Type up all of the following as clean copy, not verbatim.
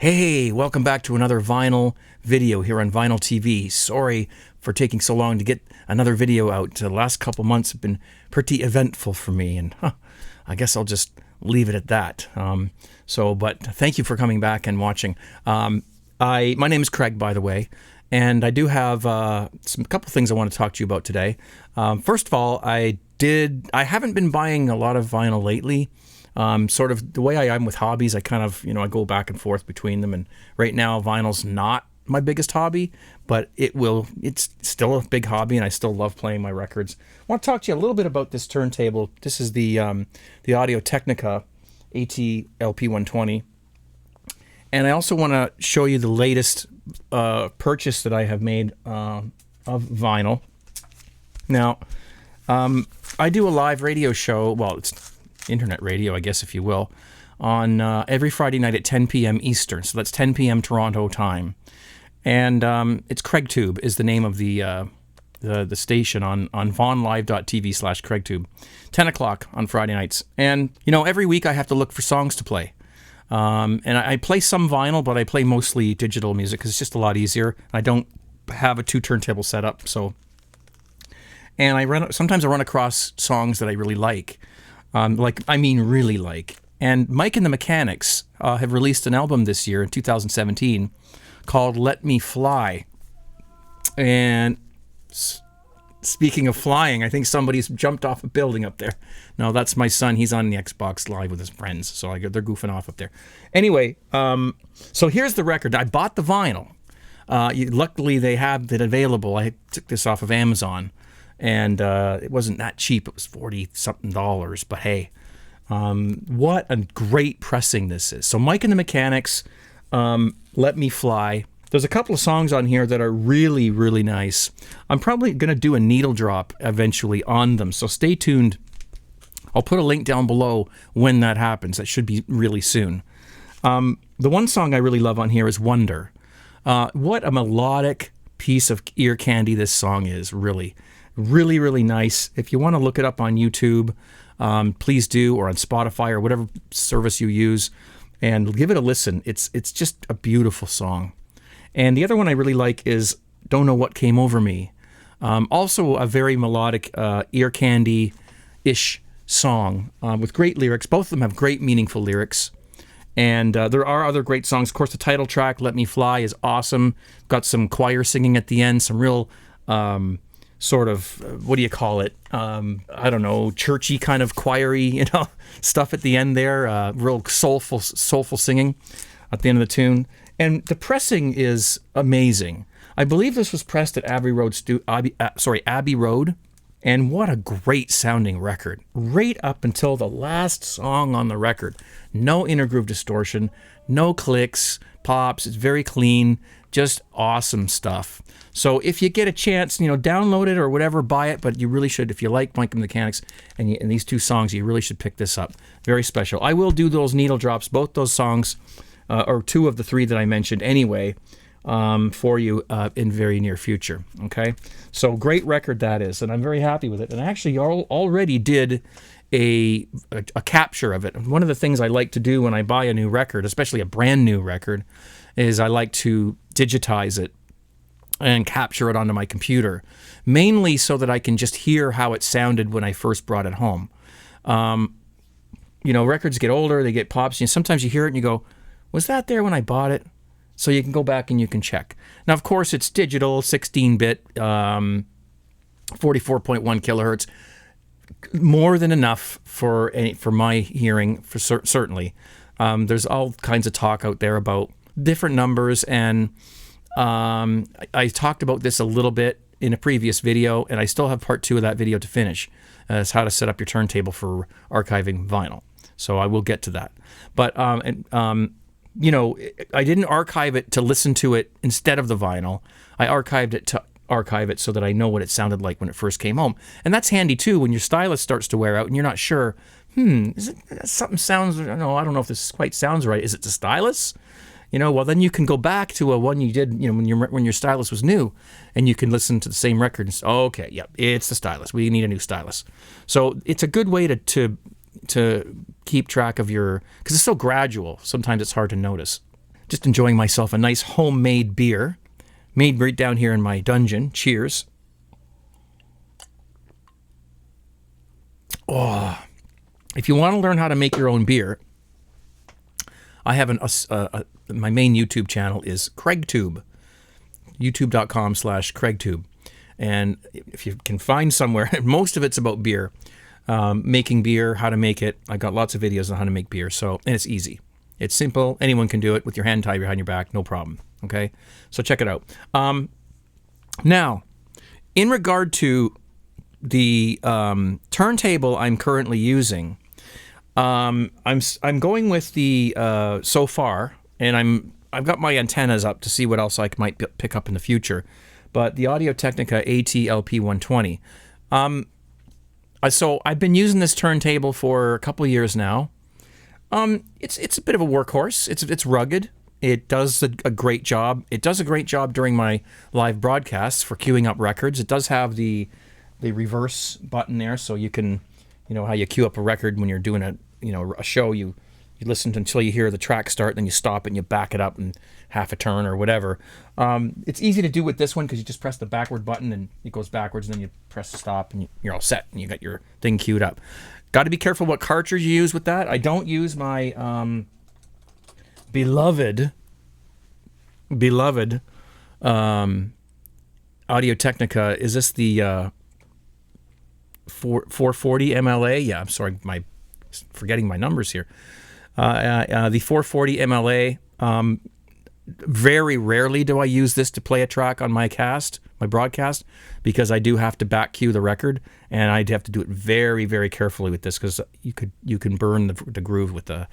Hey, welcome back to another vinyl video here on Vinyl TV. Sorry for taking so long to get another video out. The last couple months have been pretty eventful for me, and I guess I'll just leave it at that. But thank you for coming back and watching. My name is Craig, by the way, and I do have a couple things I want to talk to you about today. First of all, I haven't been buying a lot of vinyl lately. Sort of the way I am with hobbies, I kind of, I go back and forth between them. And right now, vinyl's not my biggest hobby, but it's still a big hobby, and I still love playing my records. I want to talk to you a little bit about this turntable. This is the Audio-Technica AT-LP120. And I also want to show you the latest purchase that I have made of vinyl. Now, I do a live radio show. Well, it's internet radio, I guess, if you will, on every Friday night at 10 p.m. Eastern. So that's 10 p.m. Toronto time. And it's CraigTube is the name of the station on vonlive.tv/CraigTube. 10 o'clock on Friday nights. And, every week I have to look for songs to play. And I play some vinyl, but I play mostly digital music because it's just a lot easier. I don't have a 2-turntable setup, so... And sometimes I run across songs that I really like. Really like. And Mike and the Mechanics have released an album this year in 2017 called Let Me Fly. And speaking of flying, I think somebody's jumped off a building up there. No, that's my son. He's on the Xbox Live with his friends, so they're goofing off up there. Anyway, so here's the record. I bought the vinyl. Luckily, they have it available. I took this off of Amazon. And it wasn't that cheap. It was $40-something. But hey, what a great pressing this is. So Mike and the Mechanics, Let Me Fly. There's a couple of songs on here that are really, really nice. I'm probably going to do a needle drop eventually on them. So stay tuned. I'll put a link down below when that happens. That should be really soon. The one song I really love on here is Wonder. What a melodic piece of ear candy this song is, really. Really, really nice. If you want to look it up on YouTube, please do, or on Spotify or whatever service you use, and give it a listen. It's just a beautiful song. And the other one I really like is Don't Know What Came Over Me. Also a very melodic, ear candy-ish song with great lyrics. Both of them have great, meaningful lyrics. And there are other great songs. Of course, the title track, Let Me Fly, is awesome. Got some choir singing at the end, some real... sort of, what do you call it? I don't know, churchy kind of choiry, stuff at the end there. Real soulful singing at the end of the tune. And the pressing is amazing. I believe this was pressed at Abbey Road. And what a great sounding record. Right up until the last song on the record. No intergroove distortion, no clicks, pops. It's very clean. Just awesome stuff. So if you get a chance, download it or whatever, buy it. But you really should, if you like Mike and the Mechanics and these two songs, you really should pick this up. Very special. I will do those needle drops, both those songs, or two of the three that I mentioned anyway, for you in very near future. Okay? So great record that is, and I'm very happy with it. And I actually already did a capture of it. One of the things I like to do when I buy a new record, especially a brand new record, is I like to digitize it and capture it onto my computer, mainly so that I can just hear how it sounded when I first brought it home. Records get older, they get pops, and sometimes you hear it and you go, was that there when I bought it? So you can go back and you can check. Now, of course, it's digital, 16-bit, 44.1 kilohertz, more than enough for my hearing, certainly. There's all kinds of talk out there about different numbers, and I talked about this a little bit in a previous video, and I still have part 2 of that video to finish. It's how to set up your turntable for archiving vinyl. So I will get to that. But I didn't archive it to listen to it instead of the vinyl. I archived it to archive it so that I know what it sounded like when it first came home. And that's handy too when your stylus starts to wear out and you're not sure, is it something sounds, no, I don't know if this quite sounds right. Is it the stylus? Well, then you can go back to a one you did, when your stylus was new, and you can listen to the same record and say, oh, okay, yep, it's the stylus. We need a new stylus. So it's a good way to keep track of your, because it's so gradual. Sometimes it's hard to notice. just enjoying myself a nice homemade beer, made right down here in my dungeon. Cheers. Oh, if you want to learn how to make your own beer, I have my main YouTube channel is CraigTube, youtube.com/CraigTube. And if you can find somewhere, most of it's about beer, making beer, how to make it. I got lots of videos on how to make beer. And it's easy. It's simple. Anyone can do it with your hand tied behind your back. No problem. Okay. So check it out. Now, in regard to the turntable I'm currently using, I'm going with the so far, and I've got my antennas up to see what else I might pick up in the future. But the Audio-Technica AT-LP120. So I've been using this turntable for a couple of years now. It's a bit of a workhorse. It's rugged. It does a great job. It does a great job during my live broadcasts for queuing up records. It does have the reverse button there, so you can, how you queue up a record when you're doing a show. You listen until you hear the track start, then you stop it and you back it up in half a turn or whatever. It's easy to do with this one because you just press the backward button and it goes backwards, and then you press stop and you're all set and you got your thing queued up. Got to be careful what cartridge you use with that. I don't use my beloved Audio-Technica. Is this the 440 MLA? Yeah, I'm sorry, forgetting my numbers here. The 440 MLA. Very rarely do I use this to play a track on my broadcast, because I do have to back cue the record, and I'd have to do it very, very carefully with this, because you can burn the groove with the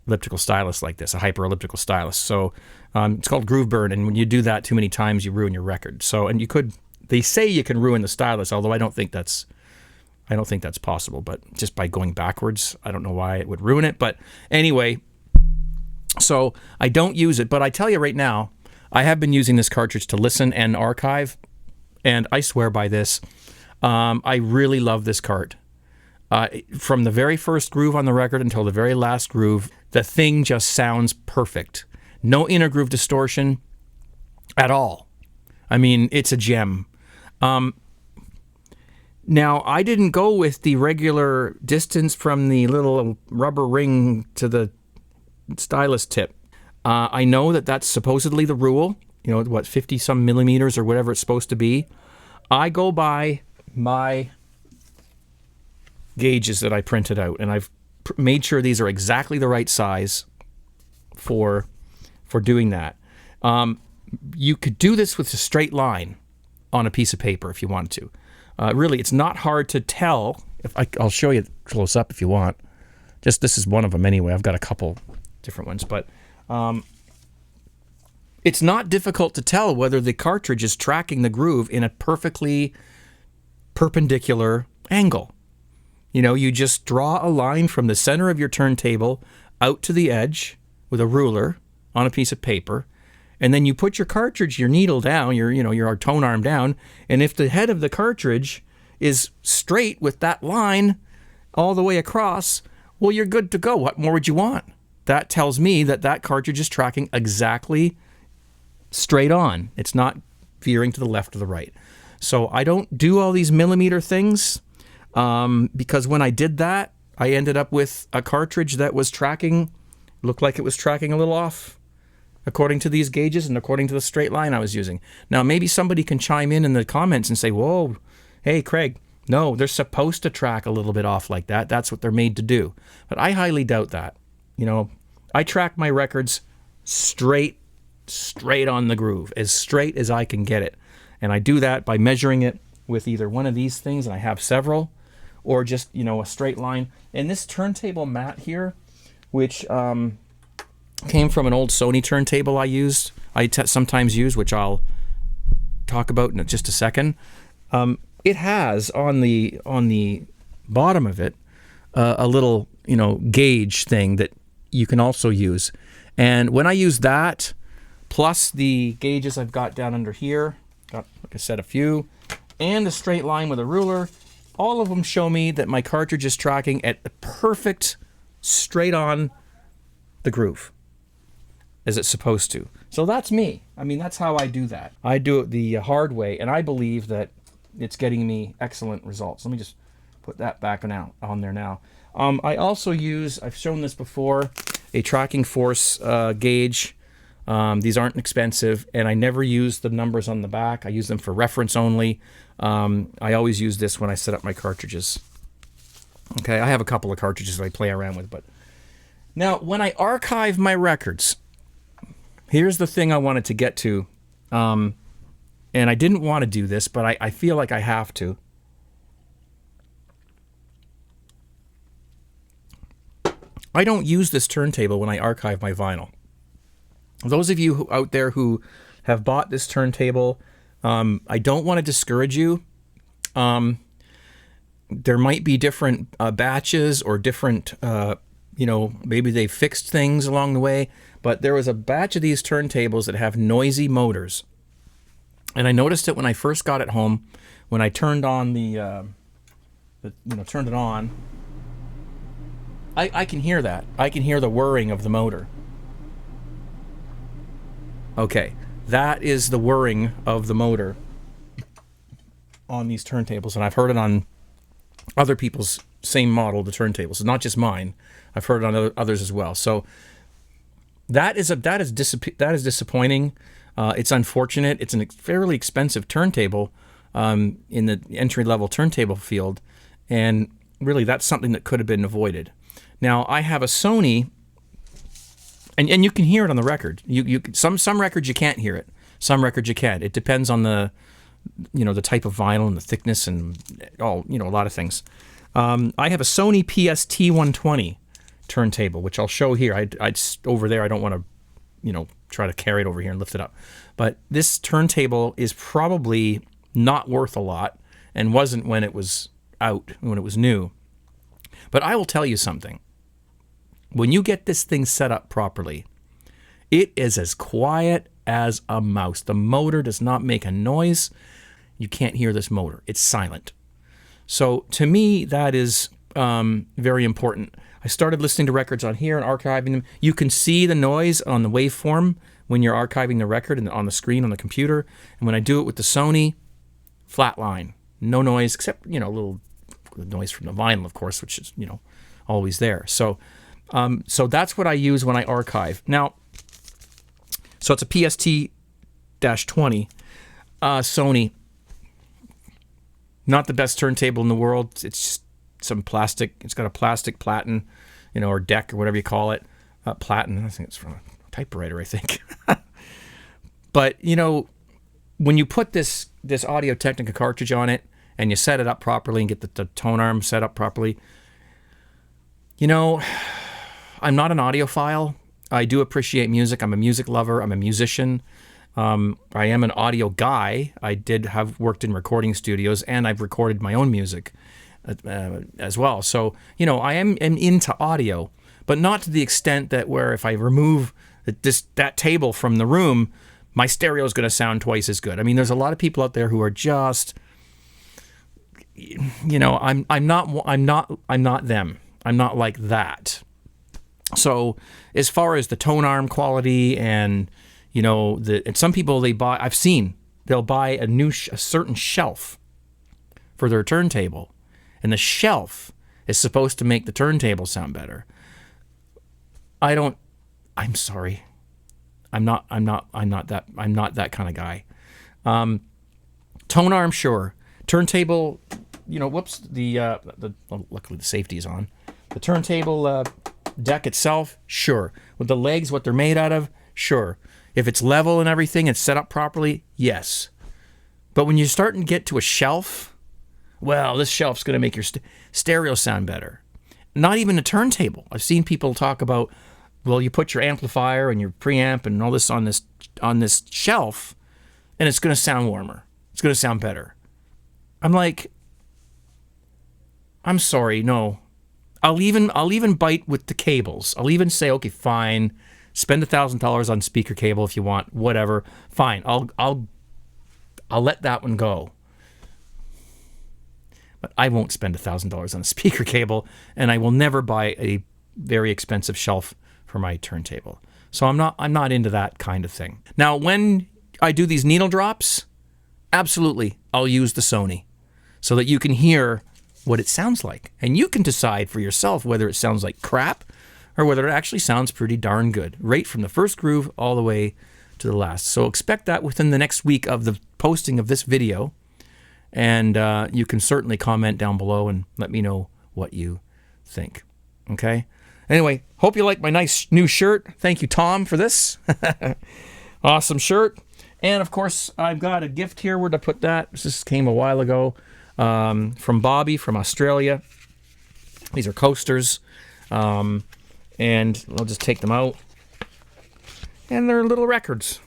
elliptical stylus like this, a hyper elliptical stylus. So it's called groove burn, and when you do that too many times, you ruin your record. So, and they say you can ruin the stylus, although I don't think that's possible. But just by going backwards, I don't know why it would ruin it. But anyway. So I don't use it, but I tell you right now, I have been using this cartridge to listen and archive, and I swear by this. I really love this cart. From the very first groove on the record until the very last groove, the thing just sounds perfect. No inner groove distortion at all. I mean, it's a gem. Now, I didn't go with the regular distance from the little rubber ring to the stylus tip. I know that that's supposedly the rule, 50 some millimeters or whatever it's supposed to be. I go by my gauges that I printed out, and I've made sure these are exactly the right size for doing that. You could do this with a straight line on a piece of paper if you wanted to. Really, it's not hard to tell. I'll show you close up if you want. This is one of them anyway. I've got a couple different ones, but it's not difficult to tell whether the cartridge is tracking the groove in a perfectly perpendicular angle. You just draw a line from the center of your turntable out to the edge with a ruler on a piece of paper, and then you put your cartridge, your needle down, your tone arm down, and if the head of the cartridge is straight with that line all the way across, well, you're good to go. What more would you want? That tells me that cartridge is tracking exactly straight on. It's not veering to the left or the right. So I don't do all these millimeter things, because when I did that, I ended up with a cartridge that was looked like it was tracking a little off, according to these gauges and according to the straight line I was using. Now, maybe somebody can chime in the comments and say, whoa, hey, Craig, no, they're supposed to track a little bit off like that. That's what they're made to do. But I highly doubt that. I track my records straight on the groove, as straight as I can get it. And I do that by measuring it with either one of these things, and I have several, or just, a straight line. And this turntable mat here, which came from an old Sony turntable I sometimes use, which I'll talk about in just a second. It has on the bottom of it a little, gauge thing that you can also use. And when I use that, plus the gauges I've got down under here, got, like I said, a few, and a straight line with a ruler, all of them show me that my cartridge is tracking at the perfect straight on the groove. as it's supposed to. So that's me. I mean, that's how I do that. I do it the hard way, and I believe that it's getting me excellent results. Let me just put that back on there now. I also use, I've shown this before, a tracking force gauge. These aren't expensive, and I never use the numbers on the back. I use them for reference only. I always use this when I set up my cartridges. Okay, I have a couple of cartridges that I play around with, but now when I archive my records, here's the thing I wanted to get to, and I didn't want to do this, but I feel like I have to. I don't use this turntable when I archive my vinyl. Those of you out there who have bought this turntable, I don't want to discourage you. There might be different batches or different, maybe they fixed things along the way, but there was a batch of these turntables that have noisy motors. And I noticed it when I first got it home, when I turned on turned it on. I can hear that. I can hear the whirring of the motor. Okay, that is the whirring of the motor on these turntables, and I've heard it on other people's same model of the turntables. It's not just mine. I've heard it on others as well. So that is disappointing. It's unfortunate. It's a fairly expensive turntable in the entry-level turntable field, and really that's something that could have been avoided. Now, I have a Sony, and you can hear it on the record. Some records you can't hear it. Some records you can. It depends on the type of vinyl and the thickness and a lot of things. I have a Sony PST-120 turntable, which I'll show here. I'd over there. I don't want to, try to carry it over here and lift it up. But this turntable is probably not worth a lot and wasn't when it was out, when it was new. But I will tell you something. When you get this thing set up properly, it is as quiet as a mouse. The motor does not make a noise. You can't hear this motor. It's silent. So to me, that is very important. I started listening to records on here and archiving them. You can see the noise on the waveform when you're archiving the record and on the screen on the computer. And when I do it with the Sony, flat line. No noise, except, a little noise from the vinyl, of course, which is, always there. So that's what I use when I archive. Now, so it's a PST-20 Sony. Not the best turntable in the world. It's just some plastic. It's got a plastic platen, or deck or whatever you call it. Platen. I think it's from a typewriter, I think. But, when you put this Audio-Technica cartridge on it and you set it up properly and get the tone arm set up properly, I'm not an audiophile. I do appreciate music. I'm a music lover. I'm a musician. I am an audio guy. I have worked in recording studios, and I've recorded my own music as well. So, I am into audio, but not to the extent that where if I remove that table from the room, my stereo is going to sound twice as good. I mean, there's a lot of people out there who are just, I'm not them. I'm not like that. So as far as the tone arm quality and, and some people they'll buy a certain shelf for their turntable, and the shelf is supposed to make the turntable sound better. I'm sorry. I'm not that kind of guy. Tone arm, sure. Turntable, luckily the safety is on. The turntable deck itself, sure. With the legs, what they're made out of, sure. If it's level and everything, it's set up properly, yes. But when you're starting to get to a shelf, well, this shelf's going to make your stereo sound better. Not even a turntable. I've seen people talk about, well, you put your amplifier and your preamp and all this on this shelf, and it's going to sound warmer. It's going to sound better. I'm like, I'm sorry, no. I'll even bite with the cables. I'll even say, okay, fine, spend $1,000 on speaker cable if you want, whatever. Fine, I'll let that one go. But I won't spend $1,000 on a speaker cable, and I will never buy a very expensive shelf for my turntable. So I'm not into that kind of thing. Now, when I do these needle drops, absolutely, I'll use the Sony so that you can hear what it sounds like. And you can decide for yourself whether it sounds like crap or whether it actually sounds pretty darn good, right from the first groove all the way to the last. So expect that within the next week of the posting of this video. And you can certainly comment down below and let me know what you think. Okay? Anyway, hope you like my nice new shirt. Thank you, Tom, for this. Awesome shirt. And, of course, I've got a gift here. Where'd I put that? This came a while ago from Bobby from Australia. These are coasters. And I'll just take them out. And they're little records.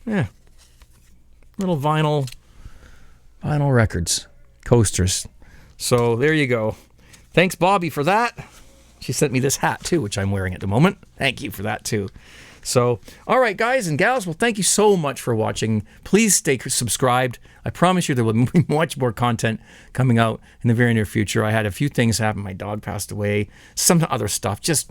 Yeah. Little vinyl records. Coasters. So there you go. Thanks, Bobby, for that. She sent me this hat, too, which I'm wearing at the moment. Thank you for that, too. So, all right, guys and gals, well, thank you so much for watching. Please stay subscribed. I promise you there will be much more content coming out in the very near future. I had a few things happen. My dog passed away. Some other stuff. Just,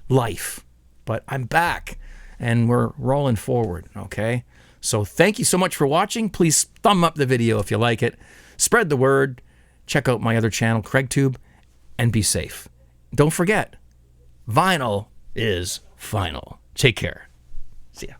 life. But I'm back, and we're rolling forward, okay? So thank you so much for watching. Please thumb up the video if you like it. Spread the word. Check out my other channel, CraigTube, and be safe. Don't forget, vinyl is final. Take care. See ya.